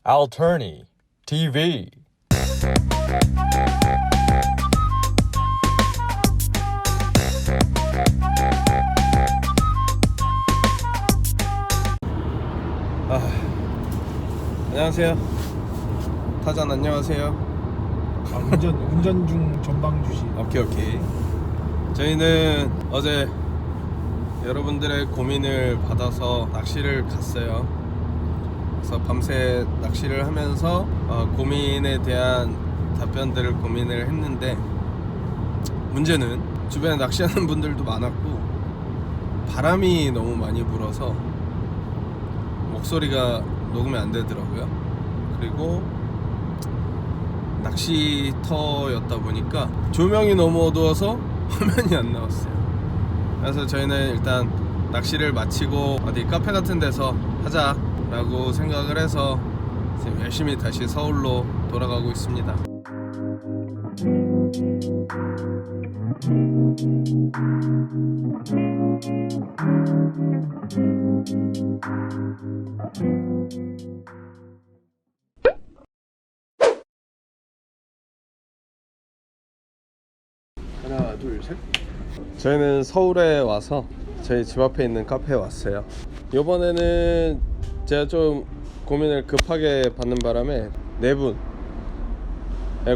Alterny TV. 안녕하세요. 타잔 안녕하세요. 운전 중 전방 주시. 오케이. 저희는 어제 여러분들의 고민을 받아서 낚시를 갔어요. 그래서 밤새 낚시를 하면서 고민에 대한 답변들을 고민을 했는데, 문제는 주변에 낚시하는 분들도 많았고 바람이 너무 많이 불어서 목소리가 녹음이 안 되더라고요. 그리고 낚시터였다 보니까 조명이 너무 어두워서 화면이 안 나왔어요. 그래서 저희는 일단 낚시를 마치고 어디 카페 같은 데서 하자라고 생각을 해서 지금 열심히 다시 서울로 돌아가고 있습니다. 하나, 둘, 셋. 저희는 서울에 와서 저희 집 앞에 있는 카페에 왔어요. 이번에는 제가 좀 고민을 급하게 받는 바람에 네 분의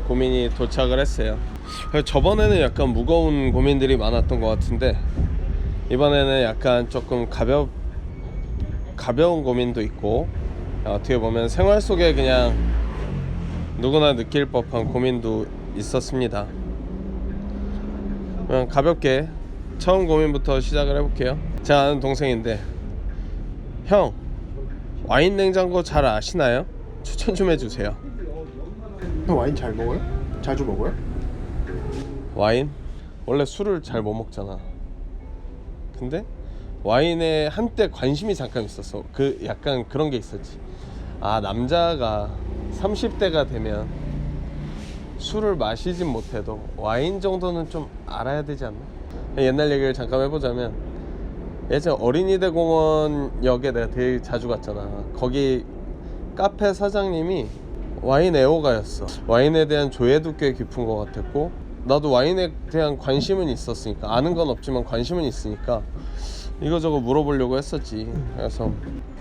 고민이 도착을 했어요. 저번에는 약간 무거운 고민들이 많았던 것 같은데, 이번에는 약간 조금 가벼운 고민도 있고, 어떻게 보면 생활 속에 그냥 누구나 느낄 법한 고민도 있었습니다. 그냥 가볍게 처음 고민부터 시작을 해볼게요. 제가 아는 동생인데, 형 와인 냉장고 잘 아시나요? 추천 좀 해주세요. 형 와인 잘 먹어요? 자주 먹어요? 와인? 원래 술을 잘 못 먹잖아. 근데 와인에 한때 관심이 잠깐 있었어. 그 약간 그런 게 있었지. 아, 남자가 30대가 되면 술을 마시진 못해도 와인 정도는 좀 알아야 되지 않나? 옛날 얘기를 잠깐 해보자면, 예전 어린이대 공원역에 내가 되게 자주 갔잖아. 거기 카페 사장님이 와인 애호가였어. 와인에 대한 조예도 꽤 깊은 것 같았고, 나도 와인에 대한 관심은 있었으니까, 아는 건 없지만 관심은 있으니까 이거저거 물어보려고 했었지. 그래서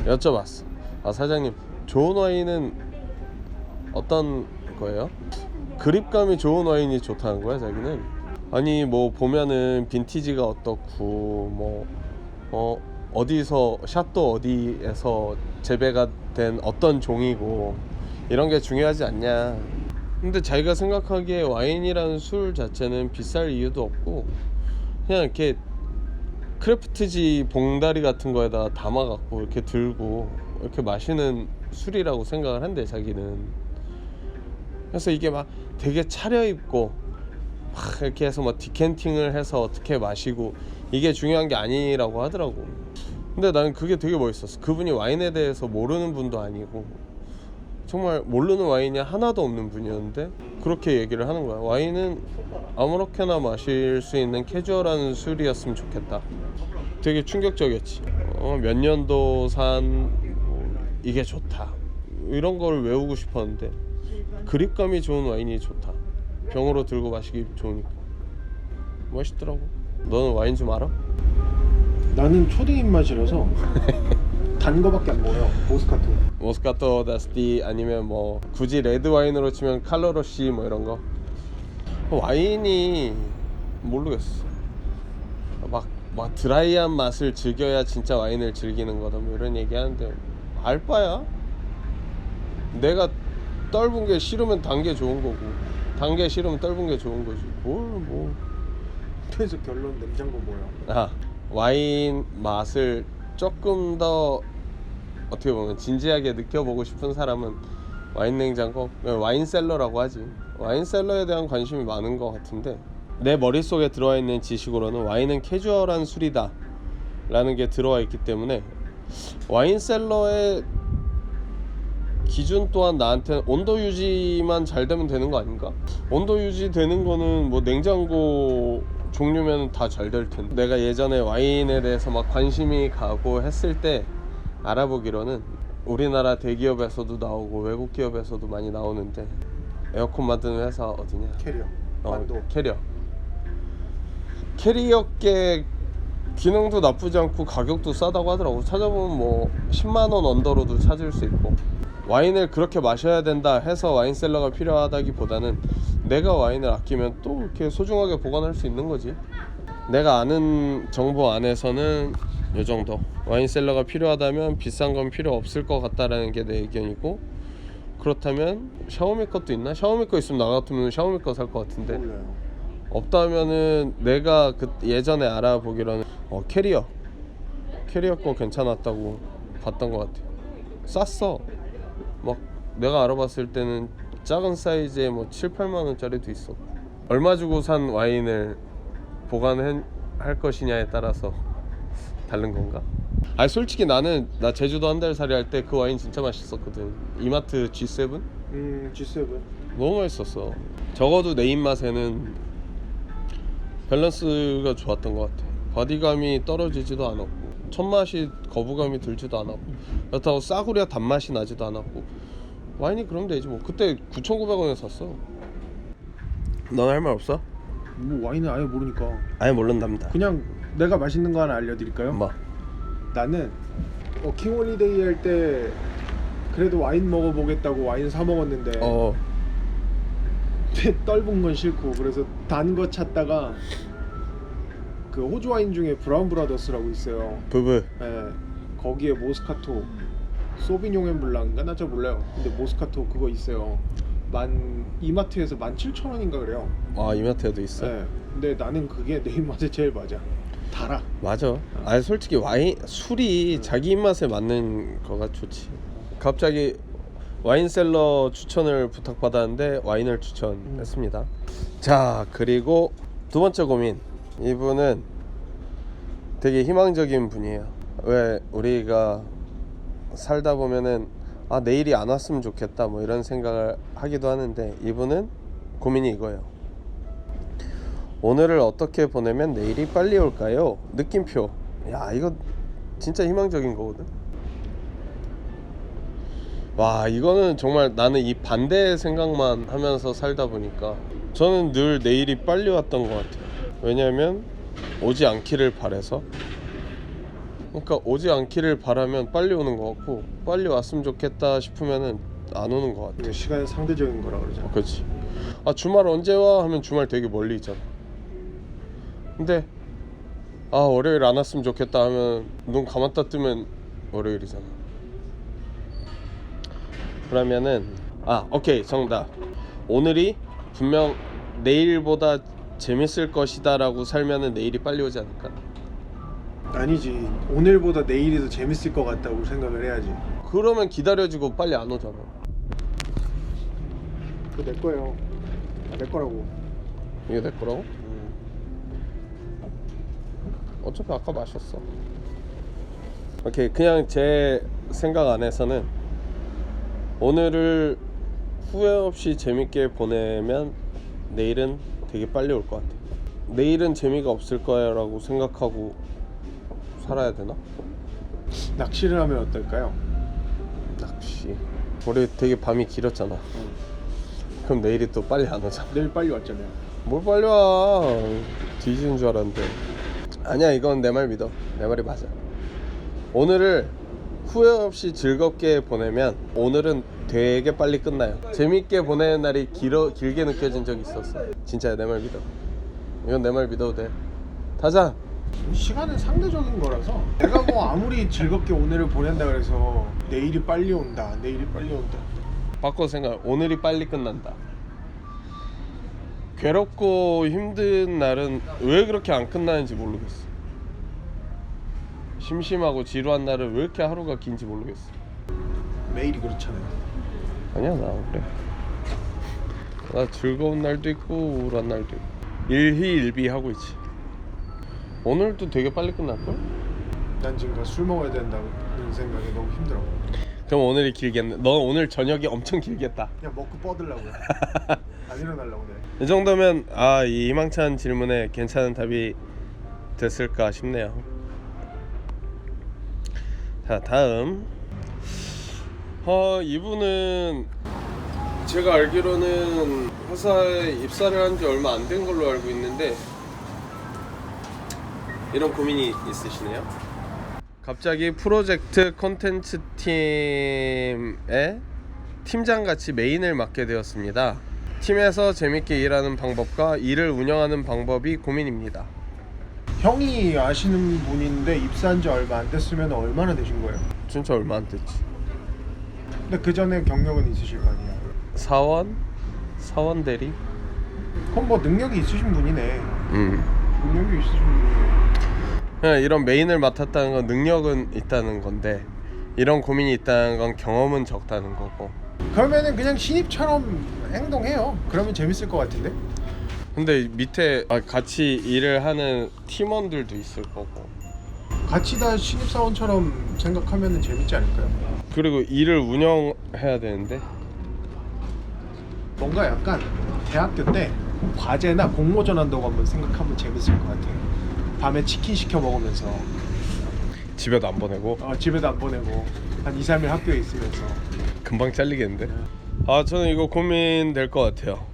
여쭤봤어. 사장님, 좋은 와인은 어떤 거예요? 그립감이 좋은 와인이 좋다는 거야, 자기는. 아니, 뭐 보면은 빈티지가 어떻고, 어디서 샷도 어디에서 재배가 된 어떤 종이고, 이런 게 중요하지 않냐. 근데 자기가 생각하기에 와인이라는 술 자체는 비쌀 이유도 없고, 그냥 이렇게 크래프트지 봉다리 같은 거에다 담아갖고 이렇게 들고 이렇게 마시는 술이라고 생각을 한대, 자기는. 그래서 이게 막 되게 차려입고 막 이렇게 해서 뭐 디캔팅을 해서 어떻게 마시고, 이게 중요한 게 아니라고 하더라고. 근데 나는 그게 되게 멋있었어. 그분이 와인에 대해서 모르는 분도 아니고, 정말 모르는 와인이 하나도 없는 분이었는데 그렇게 얘기를 하는 거야. 와인은 아무렇게나 마실 수 있는 캐주얼한 술이었으면 좋겠다. 되게 충격적이었지. 몇 년도 산 이게 좋다, 이런 걸 외우고 싶었는데, 그립감이 좋은 와인이 좋다, 병으로 들고 마시기 좋으니까 멋있더라고. 너는 와인 좀 알아? 나는 초딩 입맛이라서 단 거밖에 안 먹어요. 모스카토. 모스카토 다스티, 아니면 뭐 굳이 레드 와인으로 치면 칼로로시 뭐 이런 거. 와인이 모르겠어. 막 드라이한 맛을 즐겨야 진짜 와인을 즐기는 거다, 뭐 이런 얘기 하는데, 알바야. 내가 떫은 게 싫으면 단 게 좋은 거고, 단 게 싫으면 떫은 게 좋은 거지. 뭐. 그래서 결론 냉장고 뭐야? 와인 맛을 조금 더 어떻게 보면 진지하게 느껴보고 싶은 사람은 와인 냉장고, 와인셀러라고 하지. 와인셀러에 대한 관심이 많은 것 같은데, 내 머릿속에 들어와 있는 지식으로는 와인은 캐주얼한 술이다 라는 게 들어와 있기 때문에, 와인셀러의 기준 또한 나한테는 온도 유지만 잘 되면 되는 거 아닌가? 온도 유지 되는 거는 뭐 냉장고 종류면 다 잘 될 텐데. 내가 예전에 와인에 대해서 막 관심이 가고 했을 때 알아보기로는 우리나라 대기업에서도 나오고 외국 기업에서도 많이 나오는데 에어컨 만드는 회사 어디냐? 캐리어. 만도. 캐리어계 기능도 나쁘지 않고 가격도 싸다고 하더라고. 찾아보면 뭐 10만원 언더로도 찾을 수 있고. 와인을 그렇게 마셔야 된다 해서 와인셀러가 필요하다기보다는 내가 와인을 아끼면 또 이렇게 소중하게 보관할 수 있는 거지. 내가 아는 정보 안에서는 이 정도. 와인셀러가 필요하다면 비싼 건 필요 없을 것 같다라는 게 내 의견이고, 그렇다면 샤오미 것도 있나? 샤오미 거 있으면 나 같으면 샤오미 거 살 것 같은데 몰라요. 없다면은 내가 그 예전에 알아보기로는 캐리어 거 괜찮았다고 봤던 것 같아. 쌌어. 막 내가 알아봤을 때는 작은 사이즈에 뭐 7, 8만 원짜리도 있어. 얼마 주고 산 와인을 보관할 것이냐에 따라서 다른 건가? 아니 솔직히 나 제주도 한 달 살이 할 때 그 와인 진짜 맛있었거든. 이마트 G7? G7. 너무 맛있었어. 적어도 내 입맛에는 밸런스가 좋았던 것 같아. 바디감이 떨어지지도 않았고 첫맛이 거부감이 들지도 않았고 그렇다고 싸구려 단맛이 나지도 않았고 와인이 그럼 되지 뭐. 그때 9,900원에 샀어. 넌 할 말 없어? 뭐 와인을 아예 모르니까. 아예 모른답니다. 그냥 내가 맛있는 거 하나 알려드릴까요? 뭐? 나는 킹홀리데이 할 때 그래도 와인 먹어보겠다고 와인 사 먹었는데 떫은 건 싫고 그래서 단 거 찾다가 그 호주 와인 중에 브라운 브라더스라고 있어요. 부부. 네, 거기에 모스카토 소비뇽 앤 블랑인가? 나 잘 몰라요. 근데 모스카토 그거 있어요. 이마트에서 17,000원인가 그래요. 아 이마트에도 있어? 네. 근데 나는 그게 내 입맛에 제일 맞아. 달아. 맞아. 아니 솔직히 술이 자기 입맛에 맞는 거가 좋지. 갑자기 와인셀러 추천을 부탁받았는데 와인을 추천했습니다. 자, 그리고 두 번째 고민. 이분은 되게 희망적인 분이에요. 왜 우리가 살다 보면은 내일이 안 왔으면 좋겠다 뭐 이런 생각을 하기도 하는데, 이분은 고민이 이거예요. 오늘을 어떻게 보내면 내일이 빨리 올까요? 느낌표. 야, 이거 진짜 희망적인 거거든. 와, 이거는 정말 나는 이 반대의 생각만 하면서 살다 보니까 저는 늘 내일이 빨리 왔던 것 같아요. 왜냐면 오지 않기를 바라서. 그러니까 오지 않기를 바라면 빨리 오는 것 같고, 빨리 왔으면 좋겠다 싶으면은 안 오는 것 같아. 시간은 상대적인 거라 그러잖아. 그렇지. 주말 언제 와? 하면 주말 되게 멀리 있잖아. 근데 월요일 안 왔으면 좋겠다 하면 눈 감았다 뜨면 월요일이잖아. 그러면은 오케이, 정답. 오늘이 분명 내일보다 재밌을 것이다 라고 살면은 내일이 빨리 오지 않을까? 아니지. 오늘보다 내일이 더 재밌을 것 같다고 생각을 해야지. 그러면 기다려지고 빨리 안 오잖아. 그거 내 거예요. 내 거라고. 이게 내 거라고? 어차피 아까 마셨어. 오케이, 그냥 제 생각 안에서는 오늘을 후회 없이 재밌게 보내면 내일은 되게 빨리 올 것 같아. 내일은 재미가 없을 거야 라고 생각하고 살아야 되나? 낚시를 하면 어떨까요? 낚시. 우리 되게 밤이 길었잖아. 그럼 내일이 또 빨리 안 오잖아. 내일 빨리 왔잖아요. 뭘 빨리 와. 뒤지는 줄 알았는데. 아니야, 이건 내 말 믿어. 내 말이 맞아. 오늘을 후회 없이 즐겁게 보내면 오늘은 되게 빨리 끝나요. 재밌게 보내는 날이 길게 느껴진 적이 있었어. 진짜야, 내 말 믿어. 이건 내 말 믿어도 돼. 타자. 시간은 상대적인 거라서 내가 뭐 아무리 즐겁게 오늘을 보낸다 그래서 내일이 빨리 온다. 바꿔 생각. 오늘이 빨리 끝난다. 괴롭고 힘든 날은 왜 그렇게 안 끝나는지 모르겠어. 심심하고 지루한 날은 왜 이렇게 하루가 긴지 모르겠어. 매일이 그렇잖아요. 아니야, 나 그래. 나 즐거운 날도 있고 우울한 날도 있고 일희일비 하고 있지. 오늘도 되게 빨리 끝날걸? 난 지금 술 먹어야 된다는 생각이 너무 힘들어. 그럼 오늘이 길겠네. 너 오늘 저녁이 엄청 길겠다. 그냥 먹고 뻗으려고. 안 일어나려고 내. 이 정도면 이 희망찬 질문에 괜찮은 답이 됐을까 싶네요. 자, 다음. 이분은 제가 알기로는 회사에 입사를 한 지 얼마 안 된 걸로 알고 있는데 이런 고민이 있으시네요. 갑자기 프로젝트 콘텐츠 팀의 팀장같이 메인을 맡게 되었습니다. 팀에서 재밌게 일하는 방법과 일을 운영하는 방법이 고민입니다. 형이 아시는 분인데 입사한 지 얼마 안 됐으면 얼마나 되신 거예요? 진짜 얼마 안 됐지. 근데 그 전에 경력은 있으실 거 아니에요? 사원 대리? 그럼 뭐 능력이 있으신 분이네. 능력이 있으신 분이네. 그냥 이런 메인을 맡았다는 건 능력은 있다는 건데 이런 고민이 있다는 건 경험은 적다는 거고. 그러면은 그냥 신입처럼 행동해요. 그러면 재밌을 것 같은데? 근데 밑에 같이 일을 하는 팀원들도 있을 거고 같이 다 신입사원처럼 생각하면 재밌지 않을까요? 그리고 일을 운영해야 되는데 뭔가 약간 대학교 때 과제나 공모전 한다고 한번 생각하면 재밌을 것 같아요. 밤에 치킨 시켜 먹으면서 집에도 안 보내고 집에도 안 보내고 한 2-3일 학교에 있으면서. 금방 잘리겠는데? 저는 이거 고민될 것 같아요.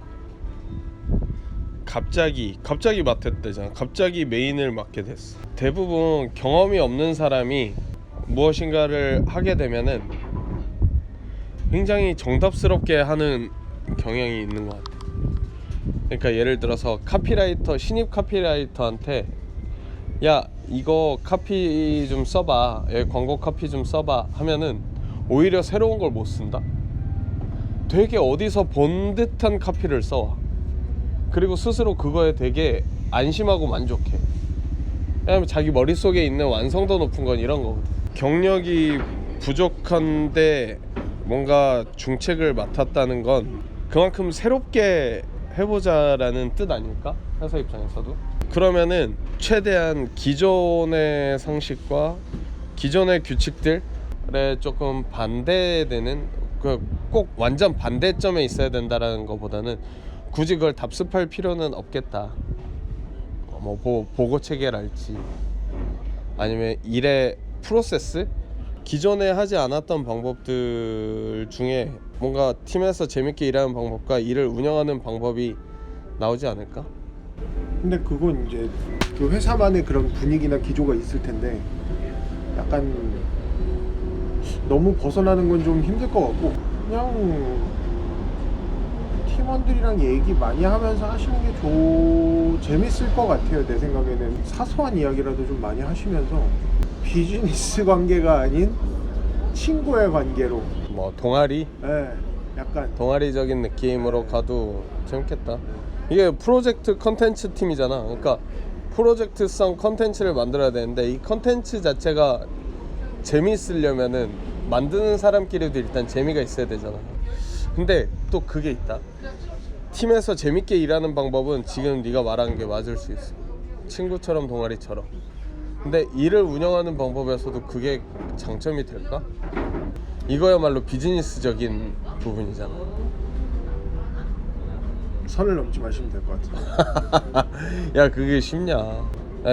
갑자기 맡았대잖아. 갑자기 메인을 맡게 됐어. 대부분 경험이 없는 사람이 무엇인가를 하게 되면은 굉장히 정답스럽게 하는 경향이 있는 것 같아. 그러니까 예를 들어서 신입 카피라이터한테 야 이거 카피 좀 써봐, 광고 카피 좀 써봐 하면은 오히려 새로운 걸 못 쓴다. 되게 어디서 본 듯한 카피를 써와. 그리고 스스로 그거에 되게 안심하고 만족해. 왜냐면 자기 머릿속에 있는 완성도 높은 건 이런 거거든. 경력이 부족한데 뭔가 중책을 맡았다는 건 그만큼 새롭게 해보자라는 뜻 아닐까? 회사 입장에서도. 그러면은 최대한 기존의 상식과 기존의 규칙들에 조금 반대되는, 꼭 완전 반대점에 있어야 된다라는 것보다는 굳이 그걸 답습할 필요는 없겠다. 뭐 보고 체계랄지 아니면 일의 프로세스, 기존에 하지 않았던 방법들 중에 뭔가 팀에서 재밌게 일하는 방법과 일을 운영하는 방법이 나오지 않을까? 근데 그건 이제 그 회사만의 그런 분위기나 기조가 있을 텐데 약간 너무 벗어나는 건 좀 힘들 것 같고, 그냥 팀원들이랑 얘기 많이 하면서 하시는 게 재밌을 것 같아요. 내 생각에는 사소한 이야기라도 좀 많이 하시면서 비즈니스 관계가 아닌 친구의 관계로, 뭐 동아리? 약간 동아리적인 느낌으로 가도 재밌겠다. 이게 프로젝트 컨텐츠 팀이잖아. 그러니까 프로젝트성 컨텐츠를 만들어야 되는데 이 컨텐츠 자체가 재미있으려면은 만드는 사람끼리도 일단 재미가 있어야 되잖아. 근데 또 그게 있다. 팀에서 재밌게 일하는 방법은 지금 네가 말한 게 맞을 수 있어. 친구처럼 동아리처럼. 근데 일을 운영하는 방법에서도 그게 장점이 될까? 이거야말로 비즈니스적인 부분이잖아. 선을 넘지 마시면 될 것 같아요. 야, 그게 쉽냐?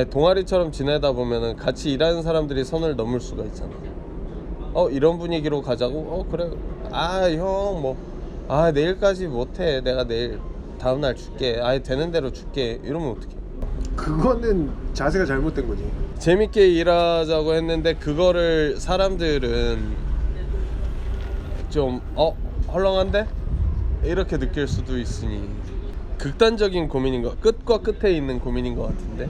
동아리처럼 지내다 보면은 같이 일하는 사람들이 선을 넘을 수가 있잖아. 이런 분위기로 가자고? 그래. 형 내일까지 못해. 내가 내일 다음날 줄게. 되는 대로 줄게. 이러면 어떡해? 그거는 자세가 잘못된 거지. 재밌게 일하자고 했는데 그거를 사람들은 좀 헐렁한데? 이렇게 느낄 수도 있으니 극단적인 고민인 거, 끝과 끝에 있는 고민인 것 같은데.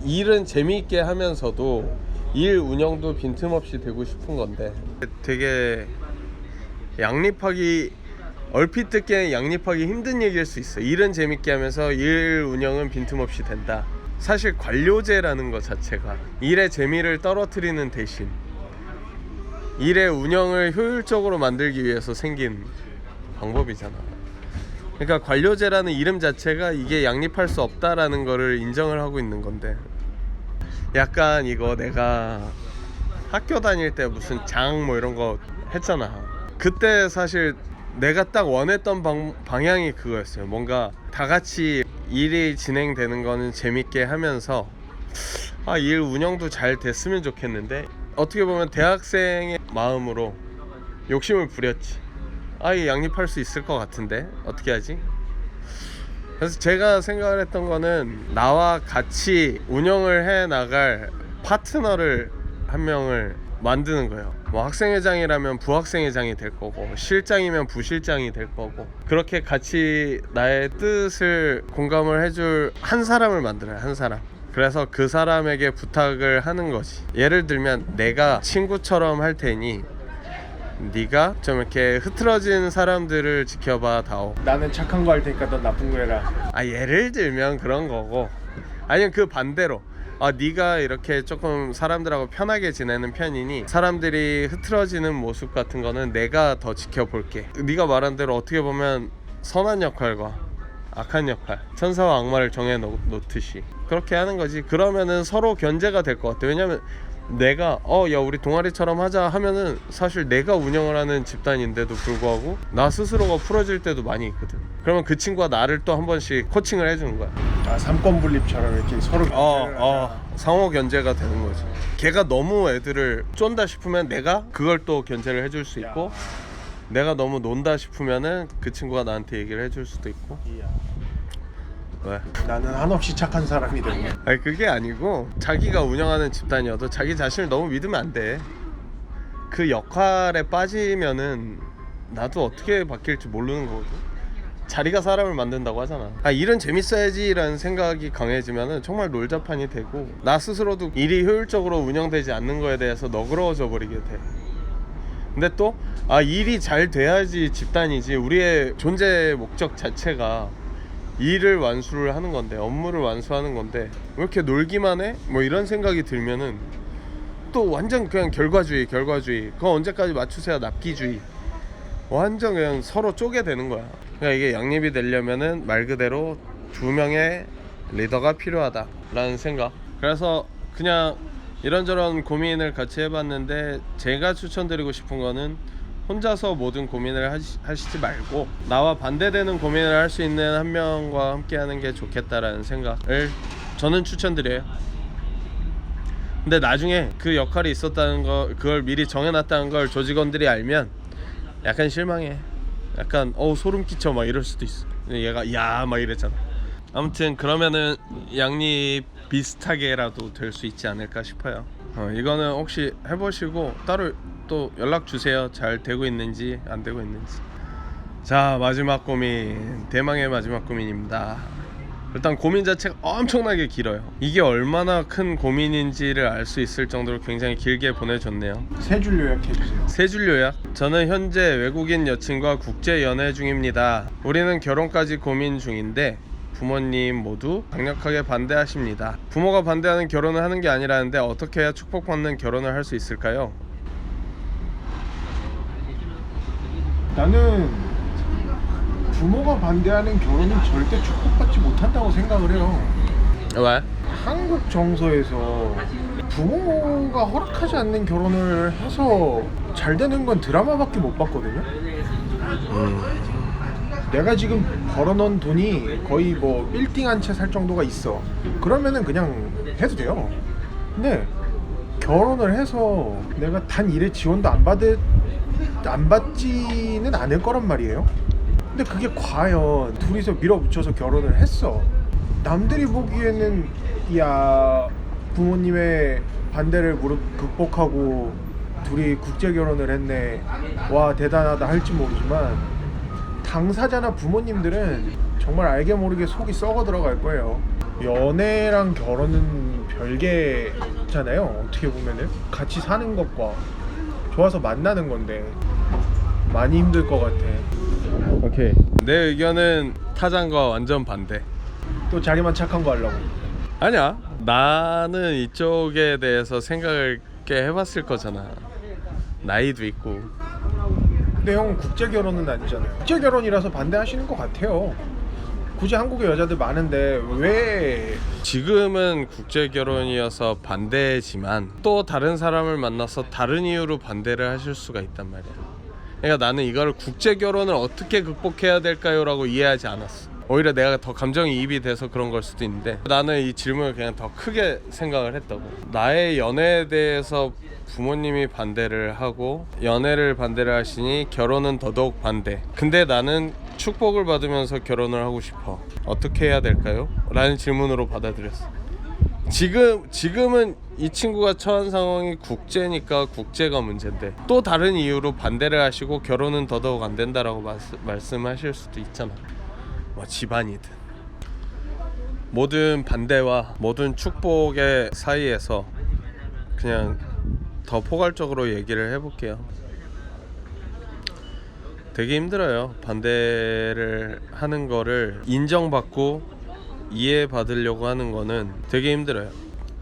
일은 재미있게 하면서도 일 운영도 빈틈없이 되고 싶은 건데 되게 얼핏 듣기에는 양립하기 힘든 얘기일 수 있어. 일은 재밌게 하면서 일 운영은 빈틈없이 된다. 사실 관료제라는 것 자체가 일의 재미를 떨어뜨리는 대신 일의 운영을 효율적으로 만들기 위해서 생긴 방법이잖아. 그러니까 관료제라는 이름 자체가 이게 양립할 수 없다라는 거를 인정을 하고 있는 건데, 약간 이거 내가 학교 다닐 때 무슨 장 뭐 이런 거 했잖아. 그때 사실 내가 딱 원했던 방향이 그거였어요. 뭔가 다 같이 일이 진행되는 거는 재밌게 하면서 일 운영도 잘 됐으면 좋겠는데, 어떻게 보면 대학생의 마음으로 욕심을 부렸지. 이 양립할 수 있을 것 같은데 어떻게 하지? 그래서 제가 생각을 했던 거는 나와 같이 운영을 해 나갈 파트너를 한 명을 만드는 거예요. 뭐 학생회장이라면 부학생회장이 될 거고, 실장이면 부실장이 될 거고, 그렇게 같이 나의 뜻을 공감을 해줄 한 사람을 만들어요. 한 사람. 그래서 그 사람에게 부탁을 하는 거지. 예를 들면 내가 친구처럼 할 테니 네가 좀 이렇게 흐트러진 사람들을 지켜봐 다오. 나는 착한 거 할 테니까 넌 나쁜 거 해라. 예를 들면 그런 거고, 아니면 그 반대로 네가 이렇게 조금 사람들하고 편하게 지내는 편이니 사람들이 흐트러지는 모습 같은 거는 내가 더 지켜볼게. 네가 말한 대로 어떻게 보면 선한 역할과 악한 역할, 천사와 악마를 정해 놓듯이 그렇게 하는 거지. 그러면은 서로 견제가 될 것 같아. 왜냐면 내가 야 우리 동아리처럼 하자 하면은 사실 내가 운영을 하는 집단인데도 불구하고 나 스스로가 풀어질 때도 많이 있거든. 그러면 그 친구가 나를 또 한 번씩 코칭을 해주는 거야. 삼권 분립처럼 이렇게 서로 상호 견제가 되는 거지. 걔가 너무 애들을 쫀다 싶으면 내가 그걸 또 견제를 해줄 수 있고, 내가 너무 논다 싶으면은 그 친구가 나한테 얘기를 해줄 수도 있고. 왜? 나는 한없이 착한 사람이 됐네. 그게 아니고 자기가 운영하는 집단이어도 자기 자신을 너무 믿으면 안 돼. 그 역할에 빠지면은 나도 어떻게 바뀔지 모르는 거거든. 자리가 사람을 만든다고 하잖아. 일은 재밌어야지 라는 생각이 강해지면은 정말 놀자판이 되고, 나 스스로도 일이 효율적으로 운영되지 않는 거에 대해서 너그러워져 버리게 돼. 근데 또 일이 잘 돼야지 집단이지. 우리의 존재 목적 자체가 일을 완수를 하는 건데, 업무를 완수하는 건데 왜 이렇게 놀기만 해? 뭐 이런 생각이 들면은 또 완전 그냥 결과주의. 그거 언제까지 맞추세요? 납기주의. 완전 그냥 서로 쪼개 되는 거야. 그러니까 이게 양립이 되려면은 말 그대로 두 명의 리더가 필요하다 라는 생각. 그래서 그냥 이런저런 고민을 같이 해봤는데, 제가 추천드리고 싶은 거는 혼자서 모든 고민을 하시지 말고 나와 반대되는 고민을 할 수 있는 한 명과 함께 하는 게 좋겠다라는 생각을 저는 추천드려요. 근데 나중에 그 역할이 있었다는 거, 그걸 미리 정해놨다는 걸 조직원들이 알면 약간 실망해. 약간 소름 끼쳐 막 이럴 수도 있어. 얘가 야 막 이랬잖아. 아무튼 그러면은 양립 비슷하게라도 될 수 있지 않을까 싶어요. 이거는 혹시 해보시고 따로 또 연락 주세요. 잘 되고 있는지 안 되고 있는지. 자, 마지막 고민, 대망의 마지막 고민입니다. 일단 고민 자체가 엄청나게 길어요. 이게 얼마나 큰 고민인지를 알 수 있을 정도로 굉장히 길게 보내줬네요. 세 줄 요약해주세요. 세 줄 요약. 저는 현재 외국인 여친과 국제 연애 중입니다. 우리는 결혼까지 고민 중인데 부모님 모두 강력하게 반대하십니다. 부모가 반대하는 결혼을 하는 게 아니라는데 어떻게 해야 축복받는 결혼을 할 수 있을까요? 나는 부모가 반대하는 결혼은 절대 축복받지 못한다고 생각을 해요. 왜? 한국 정서에서 부모가 허락하지 않는 결혼을 해서 잘 되는 건 드라마밖에 못 봤거든요. 내가 지금 벌어놓은 돈이 거의 뭐 빌딩 한 채 살 정도가 있어. 그러면은 그냥 해도 돼요. 근데 결혼을 해서 내가 단 일의 지원도 안 받지는 않을 거란 말이에요. 근데 그게 과연 둘이서 밀어붙여서 결혼을 했어. 남들이 보기에는 야 부모님의 반대를 극복하고 둘이 국제 결혼을 했네, 와 대단하다 할지 모르지만 당사자나 부모님들은 정말 알게 모르게 속이 썩어 들어갈 거예요. 연애랑 결혼은 별개잖아요. 어떻게 보면은 같이 사는 것과 좋아서 만나는 건데 많이 힘들 것 같아. 오케이. 내 의견은 타장과 완전 반대. 또 자기만 착한 거 하려고. 아니야, 나는 이쪽에 대해서 생각을 꽤 해봤을 거잖아. 나이도 있고. 근데 형 국제 결혼은 아니잖아요. 국제 결혼이라서 반대하시는 것 같아요. 굳이 한국에 여자들 많은데 왜? 지금은 국제 결혼이어서 반대지만 또 다른 사람을 만나서 다른 이유로 반대를 하실 수가 있단 말이야. 그러니까 나는 이걸 국제 결혼을 어떻게 극복해야 될까요? 라고 이해하지 않았어. 오히려 내가 더 감정이입이 돼서 그런 걸 수도 있는데 나는 이 질문을 그냥 더 크게 생각을 했다고. 나의 연애에 대해서 부모님이 반대를 하고 연애를 반대를 하시니 결혼은 더더욱 반대. 근데 나는 축복을 받으면서 결혼을 하고 싶어. 어떻게 해야 될까요? 라는 질문으로 받아들였어. 지금은 이 친구가 처한 상황이 국제니까 국제가 문제인데 또 다른 이유로 반대를 하시고 결혼은 더더욱 안 된다라고 말씀하실 수도 있잖아. 뭐 집안이든 모든 반대와 모든 축복의 사이에서 그냥 더 포괄적으로 얘기를 해볼게요. 되게 힘들어요. 반대를 하는 거를 인정받고 이해받으려고 하는 거는 되게 힘들어요.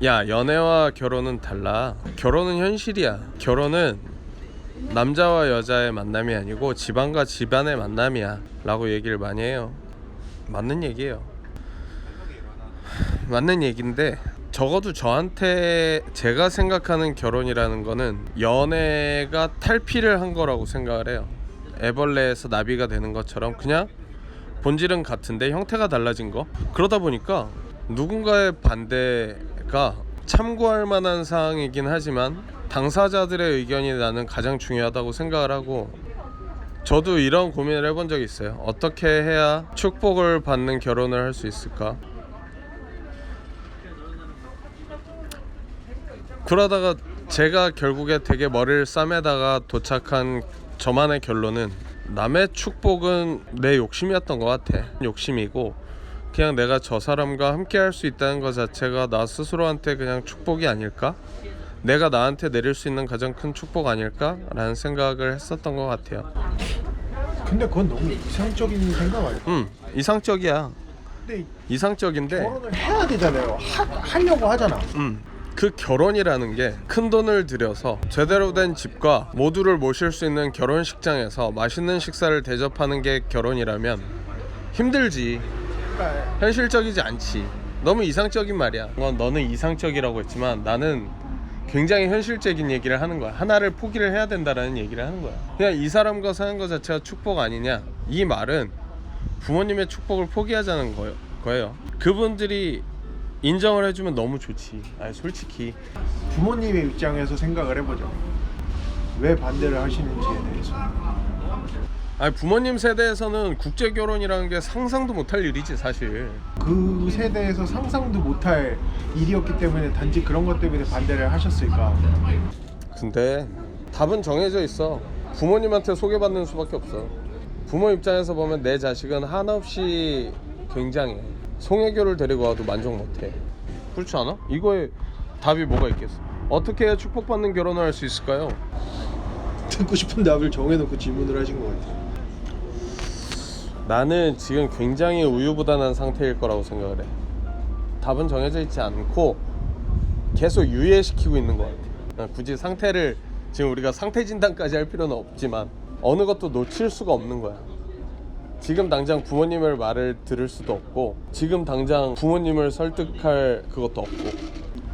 야, 연애와 결혼은 달라. 결혼은 현실이야. 결혼은 남자와 여자의 만남이 아니고 집안과 집안의 만남이야 라고 얘기를 많이 해요. 맞는 얘기예요. 맞는 얘기인데 적어도 저한테 제가 생각하는 결혼이라는 거는 연애가 탈피를 한 거라고 생각을 해요. 애벌레에서 나비가 되는 것처럼 그냥 본질은 같은데 형태가 달라진 거. 그러다 보니까 누군가의 반대가 참고할 만한 사항이긴 하지만 당사자들의 의견이 나는 가장 중요하다고 생각을 하고, 저도 이런 고민을 해본 적이 있어요. 어떻게 해야 축복을 받는 결혼을 할 수 있을까? 그러다가 제가 결국에 되게 머리를 싸매다가 도착한 저만의 결론은 남의 축복은 내 욕심이었던 것 같아. 욕심이고 그냥 내가 저 사람과 함께 할 수 있다는 것 자체가 나 스스로한테 그냥 축복이 아닐까? 내가 나한테 내릴 수 있는 가장 큰 축복 아닐까? 라는 생각을 했었던 것 같아요. 근데 그건 너무 이상적인 생각 아니야? 이상적이야. 근데 이상적인데 결혼을 해야 되잖아요. 하려고 하잖아. 그 결혼이라는 게 큰 돈을 들여서 제대로 된 집과 모두를 모실 수 있는 결혼식장에서 맛있는 식사를 대접하는 게 결혼이라면 힘들지. 현실적이지 않지. 너무 이상적인 말이야. 너는 이상적이라고 했지만 나는 굉장히 현실적인 얘기를 하는 거야. 하나를 포기를 해야 된다라는 얘기를 하는 거야. 그냥 이 사람과 사는 것 자체가 축복 아니냐, 이 말은 부모님의 축복을 포기하자는 거예요. 그분들이 인정을 해주면 너무 좋지. 솔직히 부모님의 입장에서 생각을 해보죠. 왜 반대를 하시는지에 대해서. 부모님 세대에서는 국제 결혼이라는 게 상상도 못할 일이지 사실. 그 세대에서 상상도 못할 일이었기 때문에 단지 그런 것 때문에 반대를 하셨을까? 근데 답은 정해져 있어. 부모님한테 소개받는 수밖에 없어. 부모 입장에서 보면 내 자식은 한없이 굉장해. 송혜교를 데리고 와도 만족 못해. 그렇지 않아? 이거에 답이 뭐가 있겠어? 어떻게 해야 축복받는 결혼을 할 수 있을까요? 듣고 싶은 답을 정해놓고 질문을 하신 것 같아요. 나는 지금 굉장히 우유부단한 상태일 거라고 생각을 해. 답은 정해져 있지 않고 계속 유예시키고 있는 것 같아. 굳이 상태를 지금 우리가 상태 진단까지 할 필요는 없지만 어느 것도 놓칠 수가 없는 거야. 지금 당장 부모님의 말을 들을 수도 없고 지금 당장 부모님을 설득할 그것도 없고.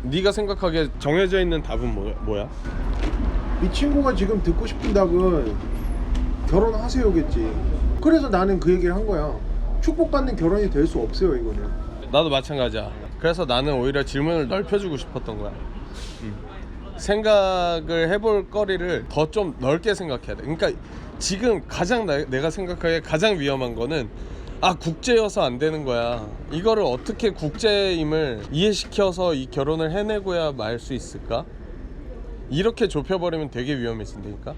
네가 생각하기에 정해져 있는 답은 뭐야? 이 친구가 지금 듣고 싶은 답은 결혼하세요겠지. 그래서 나는 그 얘기를 한 거야. 축복받는 결혼이 될 수 없어요, 이거는. 나도 마찬가지야. 그래서 나는 오히려 질문을 넓혀주고 싶었던 거야. 생각을 해볼 거리를 더 좀 넓게 생각해야 돼. 그러니까 지금 가장 내가 생각하기에 가장 위험한 거는 국제여서 안 되는 거야. 이거를 어떻게 국제임을 이해시켜서 이 결혼을 해내고야 말 수 있을까? 이렇게 좁혀버리면 되게 위험해진다니까.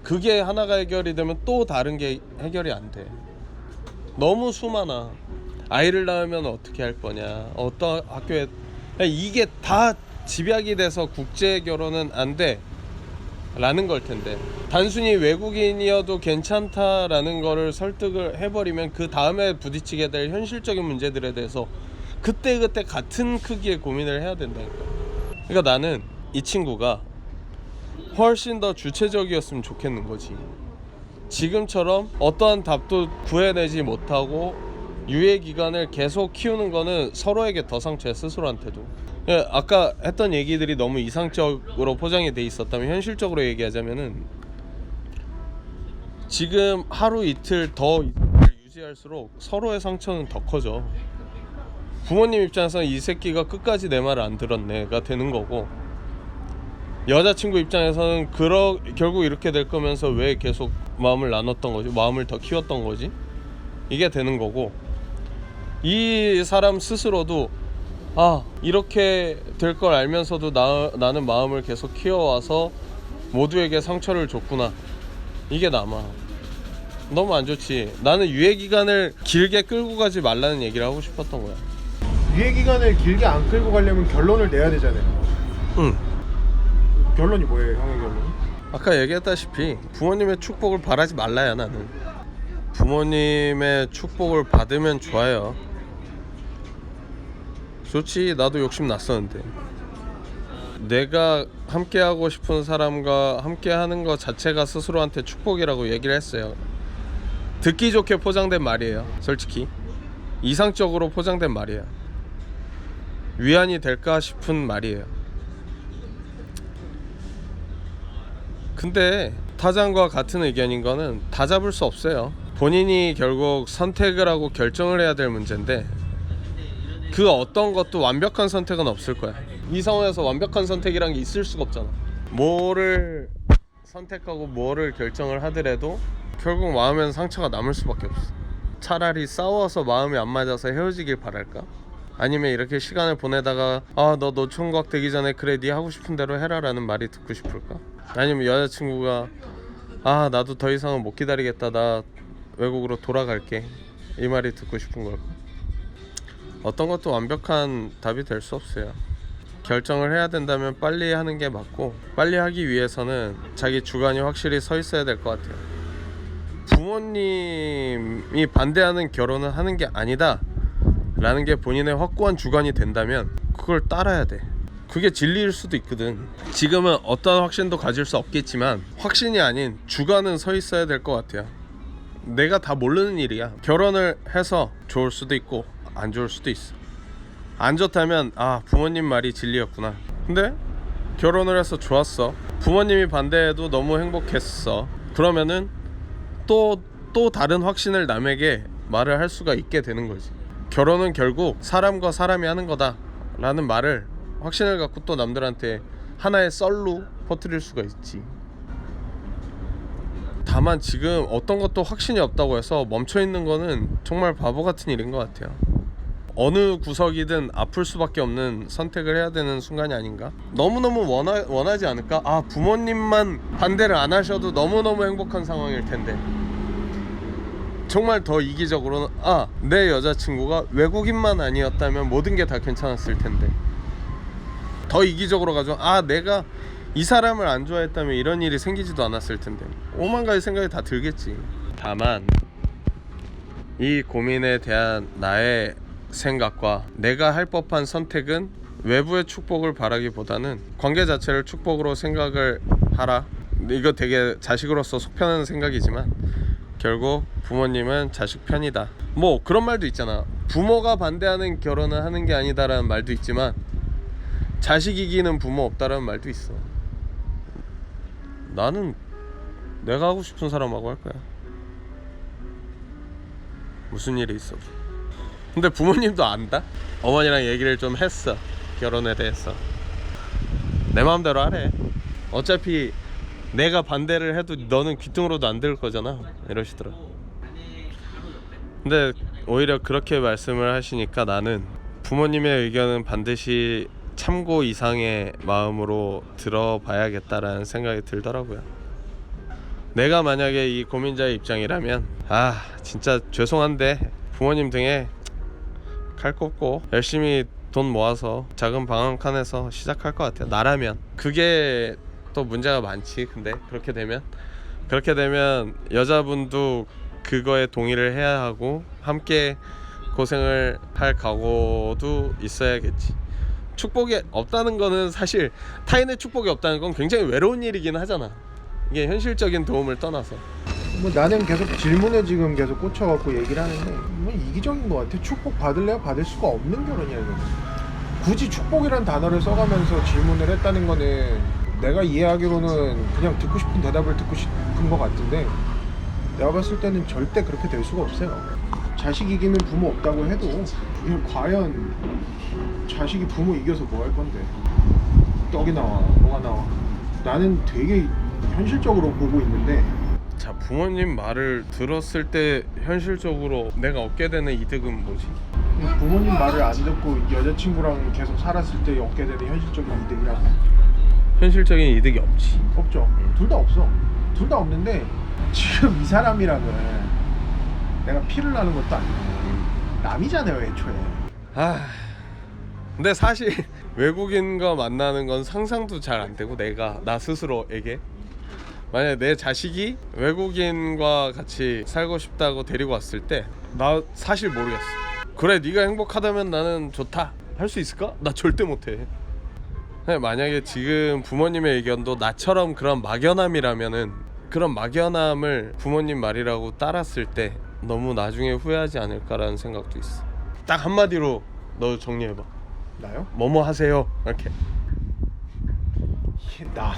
그게 하나가 해결이 되면 또 다른 게 해결이 안 돼. 너무 수많아. 아이를 낳으면 어떻게 할 거냐, 어떤 학교에, 이게 다 집약이 돼서 국제 결혼은 안 돼 라는 걸 텐데, 단순히 외국인이어도 괜찮다라는 거를 설득을 해버리면 그 다음에 부딪히게 될 현실적인 문제들에 대해서 그때그때 같은 크기의 고민을 해야 된다니까. 그러니까 나는 이 친구가 훨씬 더 주체적이었으면 좋겠는 거지. 지금처럼 어떠한 답도 구해내지 못하고 유예 기간을 계속 키우는 거는 서로에게 더 상처야, 스스로한테도. 아까 했던 얘기들이 너무 이상적으로 포장이 돼 있었다면 현실적으로 얘기하자면은 지금 하루 이틀 더 유지할수록 서로의 상처는 더 커져. 부모님 입장에서는 이 새끼가 끝까지 내 말을 안 들었네가 되는 거고, 여자친구 입장에서는 결국 이렇게 될 거면서 왜 계속 마음을 나눴던 거지, 마음을 더 키웠던 거지, 이게 되는 거고, 이 사람 스스로도 이렇게 될 걸 알면서도 나는 마음을 계속 키워와서 모두에게 상처를 줬구나, 이게 남아. 너무 안 좋지. 나는 유예기간을 길게 끌고 가지 말라는 얘기를 하고 싶었던 거야. 유예기간을 길게 안 끌고 가려면 결론을 내야 되잖아요. 응. 결론이 뭐예요, 형의 결론이? 아까 얘기했다시피 부모님의 축복을 바라지 말라야. 나는 부모님의 축복을 받으면 좋아요. 좋지. 나도 욕심 났었는데, 내가 함께하고 싶은 사람과 함께하는 것 자체가 스스로한테 축복이라고 얘기를 했어요. 듣기 좋게 포장된 말이에요. 솔직히 이상적으로 포장된 말이에요. 위안이 될까 싶은 말이에요. 근데 타장과 같은 의견인 거는 다 잡을 수 없어요. 본인이 결국 선택을 하고 결정을 해야 될 문제인데, 그 어떤 것도 완벽한 선택은 없을 거야. 이 상황에서 완벽한 선택이란 게 있을 수가 없잖아. 뭐를 선택하고 뭐를 결정을 하더라도 결국 마음에는 상처가 남을 수밖에 없어. 차라리 싸워서 마음이 안 맞아서 헤어지길 바랄까? 아니면 이렇게 시간을 보내다가 너 노총각 되기 전에 그래 네 하고 싶은 대로 해라 라는 말이 듣고 싶을까? 아니면 여자친구가 나도 더 이상은 못 기다리겠다, 나 외국으로 돌아갈게, 이 말이 듣고 싶은 걸까? 어떤 것도 완벽한 답이 될 수 없어요. 결정을 해야 된다면 빨리 하는 게 맞고, 빨리 하기 위해서는 자기 주관이 확실히 서 있어야 될 것 같아요. 부모님이 반대하는 결혼은 하는 게 아니다 라는 게 본인의 확고한 주관이 된다면 그걸 따라야 돼. 그게 진리일 수도 있거든. 지금은 어떤 확신도 가질 수 없겠지만 확신이 아닌 주관은 서 있어야 될 것 같아요. 내가 다 모르는 일이야. 결혼을 해서 좋을 수도 있고 안 좋을 수도 있어. 안 좋다면 부모님 말이 진리였구나. 근데 결혼을 해서 좋았어, 부모님이 반대해도 너무 행복했어, 그러면은 또 다른 확신을 남에게 말을 할 수가 있게 되는 거지. 결혼은 결국 사람과 사람이 하는 거다 라는 말을, 확신을 갖고 또 남들한테 하나의 썰로 퍼뜨릴 수가 있지. 다만 지금 어떤 것도 확신이 없다고 해서 멈춰있는 거는 정말 바보 같은 일인 것 같아요. 어느 구석이든 아플 수밖에 없는 선택을 해야 되는 순간이 아닌가? 너무너무 원하지 않을까? 부모님만 반대를 안 하셔도 너무너무 행복한 상황일 텐데, 정말 더 이기적으로는 내 여자친구가 외국인만 아니었다면 모든 게 다 괜찮았을 텐데, 더 이기적으로 가지고 내가 이 사람을 안 좋아했다면 이런 일이 생기지도 않았을 텐데, 오만 가지 생각이 다 들겠지. 다만 이 고민에 대한 나의 생각과 내가 할 법한 선택은 외부의 축복을 바라기보다는 관계 자체를 축복으로 생각을 하라. 이거 되게 자식으로서 속 편한 생각이지만 결국 부모님은 자식 편이다, 뭐 그런 말도 있잖아. 부모가 반대하는 결혼을 하는 게 아니다라는 말도 있지만 자식 이기는 부모 없다라는 말도 있어. 나는 내가 하고 싶은 사람하고 할 거야, 무슨 일이 있어도. 근데 부모님도 안다? 어머니랑 얘기를 좀 했어, 결혼에 대해서. 내 마음대로 하래. 어차피 내가 반대를 해도 너는 귀뚱으로도 안 들 거잖아, 이러시더라. 근데 오히려 그렇게 말씀을 하시니까 나는 부모님의 의견은 반드시 참고 이상의 마음으로 들어봐야겠다라는 생각이 들더라고요. 내가 만약에 이 고민자의 입장이라면 진짜 죄송한데 부모님 등에 칼 꼽고 열심히 돈 모아서 작은 방 한 칸에서 시작할 것 같아요, 나라면. 그게 또 문제가 많지. 근데 그렇게 되면 여자분도 그거에 동의를 해야 하고 함께 고생을 할 각오도 있어야겠지. 축복이 없다는 거는, 사실 타인의 축복이 없다는 건 굉장히 외로운 일이긴 하잖아. 이게 현실적인 도움을 떠나서. 나는 계속 질문에 지금 계속 꽂혀갖고 얘기를 하는데, 이기적인 것 같아. 축복 받을래야 받을 수가 없는 결혼이야 이거. 굳이 축복이란 단어를 써가면서 질문을 했다는 거는 내가 이해하기로는 그냥 듣고 싶은 대답을 듣고 싶은 것 같은데, 내가 봤을 때는 절대 그렇게 될 수가 없어요. 자식 이기는 부모 없다고 해도 이게 과연 자식이 부모 이겨서 뭐 할 건데. 떡이 나와 뭐가 나와. 나는 되게 현실적으로 보고 있는데, 자, 부모님 말을 들었을 때 현실적으로 내가 얻게 되는 이득은 뭐지? 부모님 말을 안 듣고 여자친구랑 계속 살았을 때 얻게 되는 현실적인 이득이란 현실적인 이득이 없지. 없죠. 둘 다 없어. 둘 다 없는데 지금 이 사람이랑은 내가 피를 나는 것도 아니고 남이잖아요 애초에. 아, 근데 사실 외국인과 만나는 건 상상도 잘 안 되고, 나 스스로에게 만약에 내 자식이 외국인과 같이 살고 싶다고 데리고 왔을 때 나 사실 모르겠어. 그래, 네가 행복하다면 나는 좋다 할 수 있을까? 나 절대 못해. 만약에 지금 부모님의 의견도 나처럼 그런 막연함이라면은, 그런 막연함을 부모님 말이라고 따랐을 때 너무 나중에 후회하지 않을까라는 생각도 있어. 딱 한마디로 너 정리해봐. 나요? 뭐뭐 하세요 이렇게. 나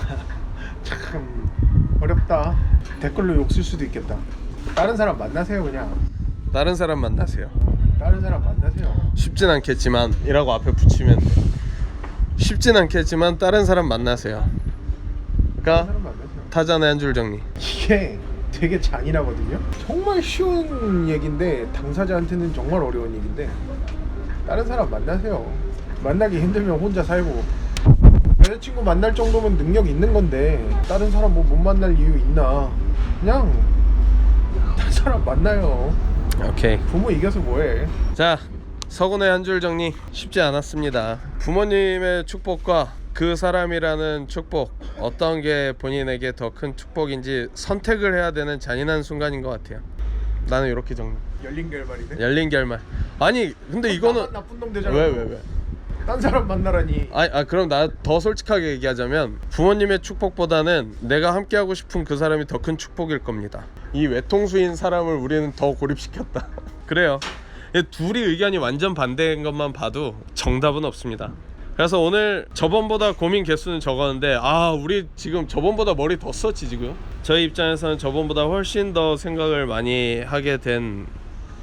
참 어렵다. 댓글로 욕 쓸 수도 있겠다. 다른 사람 만나세요 그냥. 다른 사람 만나세요. 다른 사람 만나세요. 쉽진 않겠지만 이라고 앞에 붙이면 돼. 쉽진 않겠지만 다른 사람 만나세요. 다른 그러니까 사람 만나세요. 타잔의 한 줄 정리. 이게 되게 잔인하거든요. 정말 쉬운 얘기인데 당사자한테는 정말 어려운 얘기인데, 다른 사람 만나세요. 만나기 힘들면 혼자 살고. 여자친구 만날 정도면 능력 있는 건데 다른 사람 뭐 못 만날 이유 있나. 그냥 다른 사람 만나요. 오케이. 부모 이겨서 뭐해. 자, 서군의 한 줄 정리. 쉽지 않았습니다. 부모님의 축복과 그 사람이라는 축복, 어떤 게 본인에게 더 큰 축복인지 선택을 해야 되는 잔인한 순간인 것 같아요. 나는 이렇게 정리. 열린 결말이네. 열린 결말. 아니 근데 이거는 나쁜 놈 되잖아. 왜? 딴 사람 만나라니. 그럼 나 더 솔직하게 얘기하자면, 부모님의 축복보다는 내가 함께하고 싶은 그 사람이 더 큰 축복일 겁니다. 이 외통수인 사람을 우리는 더 고립시켰다. 그래요. 둘이 의견이 완전 반대인 것만 봐도 정답은 없습니다. 그래서 오늘 저번보다 고민 개수는 적었는데, 우리 지금 저번보다 머리 더 썼지 지금. 저희 입장에서는 저번보다 훨씬 더 생각을 많이 하게 된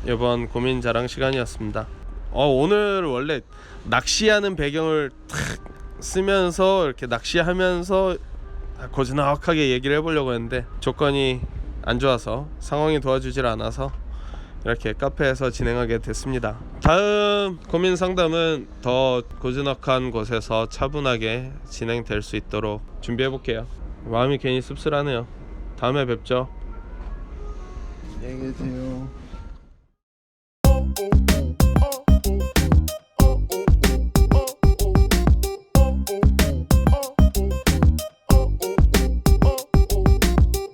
이번 고민 자랑 시간이었습니다. 오늘 원래 낚시하는 배경을 탁 쓰면서 이렇게 낚시하면서 고즈넉하게 얘기를 해보려고 했는데 조건이 안 좋아서, 상황이 도와주질 않아서 이렇게 카페에서 진행하게 됐습니다. 다음 고민 상담은 더 고즈넉한 곳에서 차분하게 진행될 수 있도록 준비해 볼게요. 마음이 괜히 씁쓸하네요. 다음에 뵙죠. 안녕히 계세요.